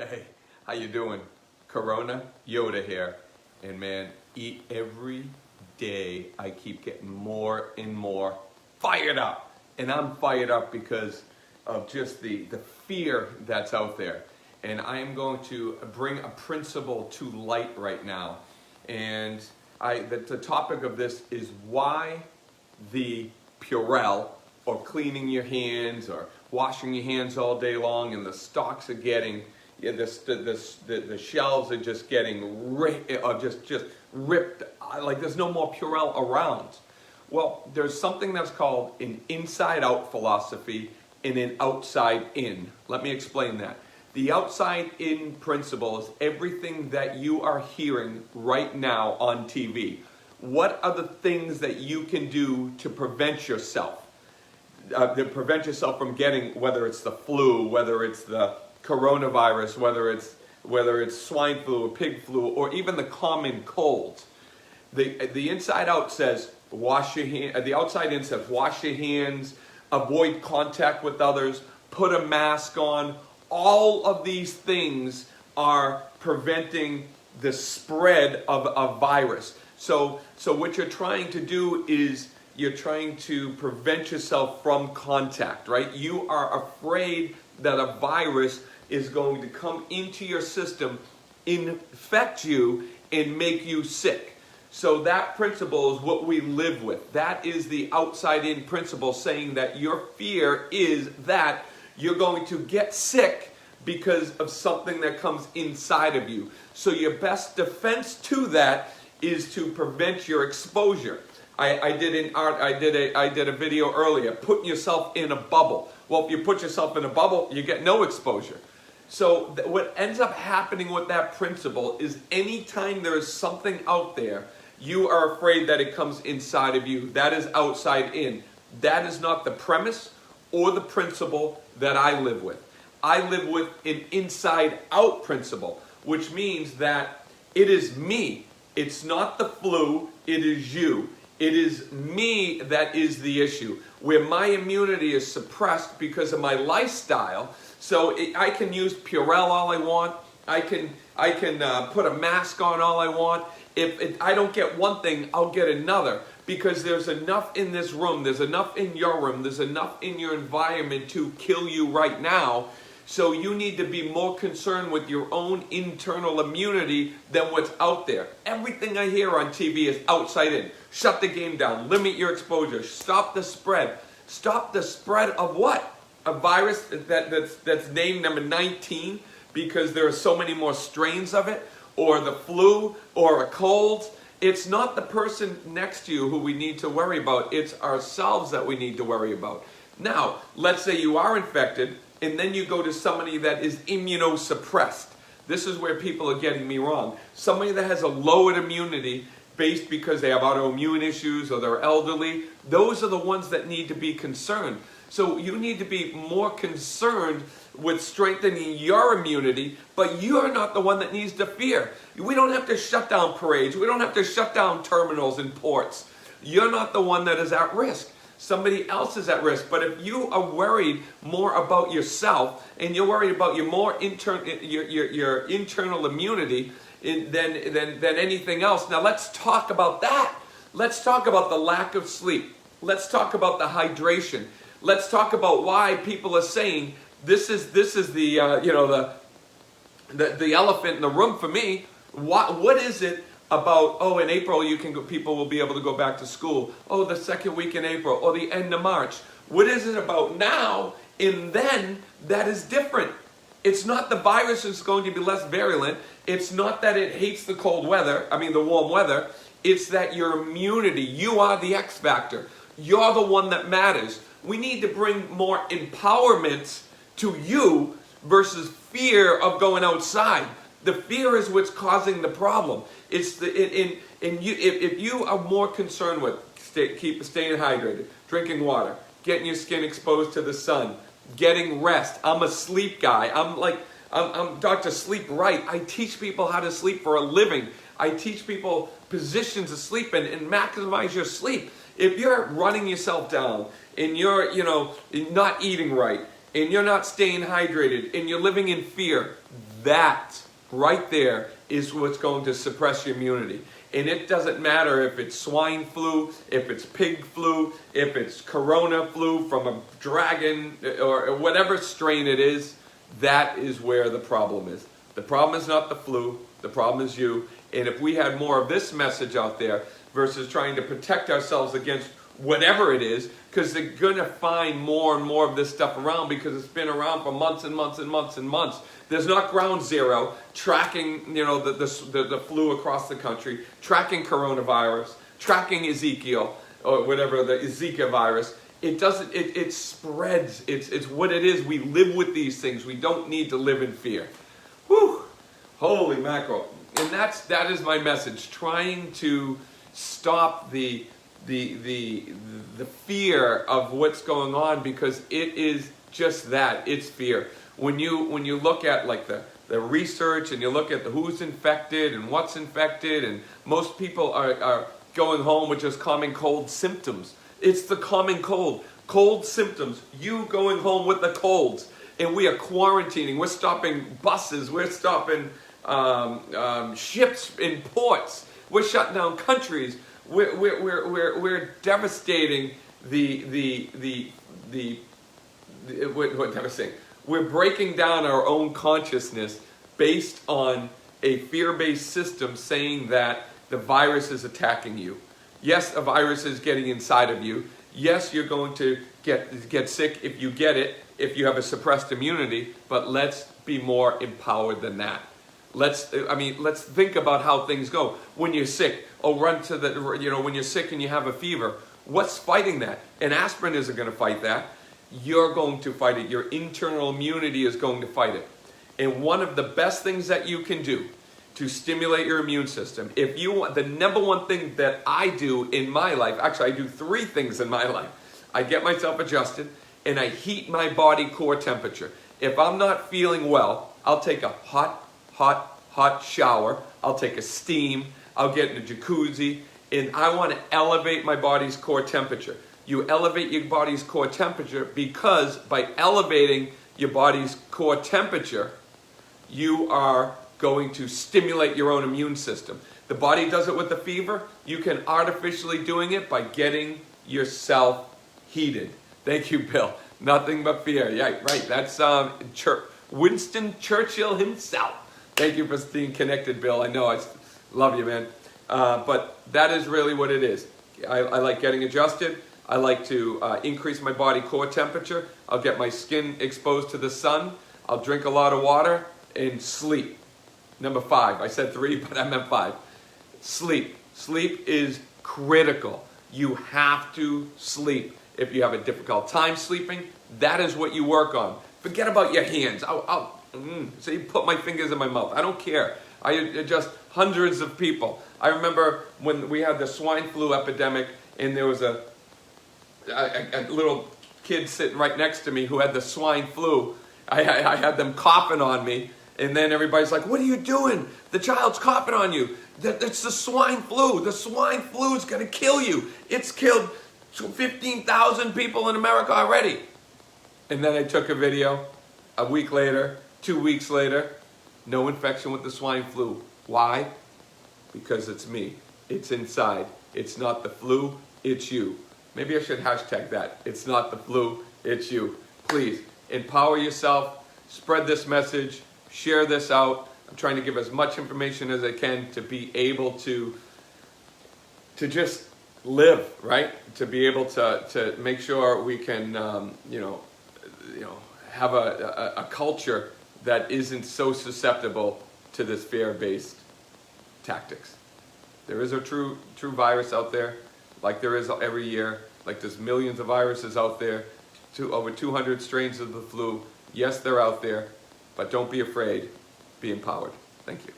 Hey, how you doing? Corona Yoda here. And man, eat every day I keep getting more and more fired up. And I'm fired up because of just the fear that's out there. And I am going to bring a principle to light right now. And the topic of this is why the Purell, or cleaning your hands, or washing your hands all day long, and the stocks are getting, the shelves are just getting just ripped, like there's no more Purell around. Well, there's something that's called an inside-out philosophy and an outside-in. Let me explain that. The outside-in principle is everything that you are hearing right now on TV. What are the things that you can do to prevent yourself? To prevent yourself from getting, whether it's the flu, whether it's the coronavirus, whether it's swine flu or pig flu, or even the common colds. The inside out says wash your hands. The outside in says wash your hands, avoid contact with others, put a mask on. All of these things are preventing the spread of a virus. So what you're trying to do is you're trying to prevent yourself from contact, right? You are afraid that a virus is going to come into your system, infect you, and make you sick. So that principle is what we live with. That is the outside-in principle, saying that your fear is that you're going to get sick because of something that comes inside of you. So your best defense to that is to prevent your exposure. I did a video earlier, putting yourself in a bubble. Well, if you put yourself in a bubble, you get no exposure. So what ends up happening with that principle is anytime there is something out there, you are afraid that it comes inside of you. That is outside in. That is not the premise or the principle that I live with. I live with an inside out principle, which means that it is me. It's not the flu, it is you. It is me that is the issue, where my immunity is suppressed because of my lifestyle. So I can use Purell all I want. I can put a mask on all I want. If I don't get one thing, I'll get another, because there's enough in this room, there's enough in your room, there's enough in your environment to kill you right now. So you need to be more concerned with your own internal immunity than what's out there. Everything I hear on TV is outside in. Shut the game down. Limit your exposure. Stop the spread. Stop the spread of what? A virus that's named number 19 because there are so many more strains of it, or the flu, or a cold. It's not the person next to you who we need to worry about. It's ourselves that we need to worry about. Now, let's say you are infected, and then you go to somebody that is immunosuppressed. This is where people are getting me wrong. Somebody that has a lowered immunity based because they have autoimmune issues or they're elderly, those are the ones that need to be concerned. So you need to be more concerned with strengthening your immunity, but you're not the one that needs to fear. We don't have to shut down parades. We don't have to shut down terminals and ports. You're not the one that is at risk. Somebody else is at risk. But if you are worried more about yourself, and you're worried about your internal immunity than anything else, now let's talk about that. Let's talk about the lack of sleep. Let's talk about the hydration. Let's talk about why people are saying this is the the elephant in the room for me. What is it about, oh, in April people will be able to go back to school. Oh, the second week in April, or the end of March. What is it about now and then that is different? It's not the virus is going to be less virulent. It's not that it hates the cold weather, the warm weather. It's that your immunity, you are the X factor. You're the one that matters. We need to bring more empowerment to you versus fear of going outside. The fear is what's causing the problem. It's if you are more concerned with staying hydrated, drinking water, getting your skin exposed to the sun, getting rest. I'm a sleep guy. I'm Dr. Sleep Right. I teach people how to sleep for a living. I teach people positions to sleep in and maximize your sleep. If you're running yourself down and you're not eating right, and you're not staying hydrated, and you're living in fear, that right there is what's going to suppress your immunity. And it doesn't matter if it's swine flu, if it's pig flu, if it's corona flu from a dragon, or whatever strain it is, that is where the problem is. The problem is not the flu, the problem is you. And if we had more of this message out there versus trying to protect ourselves against whatever it is, because they're going to find more and more of this stuff around because it's been around for months and months and months and months. There's not ground zero tracking, the flu across the country, tracking coronavirus, tracking Ezekiel, or whatever, the Zika virus. It doesn't, it spreads. It's what it is. We live with these things. We don't need to live in fear. Whew, holy mackerel. And that is my message, trying to stop the fear of what's going on, because it is just that. It's fear. When you look at like the research, and you look at who's infected and what's infected, and most people are going home with just common cold symptoms. It's the common cold symptoms. You going home with the colds, and we are quarantining. We're stopping buses. We're stopping ships in ports. We're shutting down countries. We're devastating what devastating. We're breaking down our own consciousness based on a fear-based system saying that the virus is attacking you. Yes, a virus is getting inside of you. Yes, you're going to get sick if you get it, if you have a suppressed immunity, but let's be more empowered than that. Let's think about how things go. When you're sick, run to when you're sick and you have a fever, what's fighting that? An aspirin isn't going to fight that. You're going to fight it. Your internal immunity is going to fight it. And one of the best things that you can do to stimulate your immune system, if you want, the number one thing that I do in my life, actually I do 3 things in my life. I get myself adjusted, and I heat my body core temperature. If I'm not feeling well, I'll take a hot shower. I'll take a steam. I'll get in a jacuzzi, and I want to elevate my body's core temperature. You elevate your body's core temperature because by elevating your body's core temperature, you are going to stimulate your own immune system. The body does it with the fever. You can artificially doing it by getting yourself heated. Thank you, Bill. Nothing but fear. Yeah, right. That's Winston Churchill himself. Thank you for being connected, Bill. I know. I love you, man. But that is really what it is. I like getting adjusted. I like to increase my body core temperature. I'll get my skin exposed to the sun. I'll drink a lot of water and sleep. Number 5. I said 3, but I meant 5. Sleep. Sleep is critical. You have to sleep. If you have a difficult time sleeping, that is what you work on. Forget about your hands. So you put my fingers in my mouth. I don't care. I adjust hundreds of people. I remember when we had the swine flu epidemic, and there was a little kid sitting right next to me who had the swine flu. I had them coughing on me, and then everybody's like, "What are you doing? The child's coughing on you. It's the swine flu. The swine flu is going to kill you. It's killed 15,000 people in America already." And then I took a video. A week later, 2 weeks later, no infection with the swine flu. Why? Because it's me. It's inside. It's not the flu, it's you. Maybe I should hashtag that. It's not the flu, it's you. Please, empower yourself, spread this message, share this out. I'm trying to give as much information as I can to be able to just live, right? To be able to make sure we can, have a culture that isn't so susceptible to this fear-based tactics. There is a true virus out there, like there is every year, like there's millions of viruses out there, over 200 strains of the flu. Yes, they're out there, but don't be afraid, be empowered. Thank you.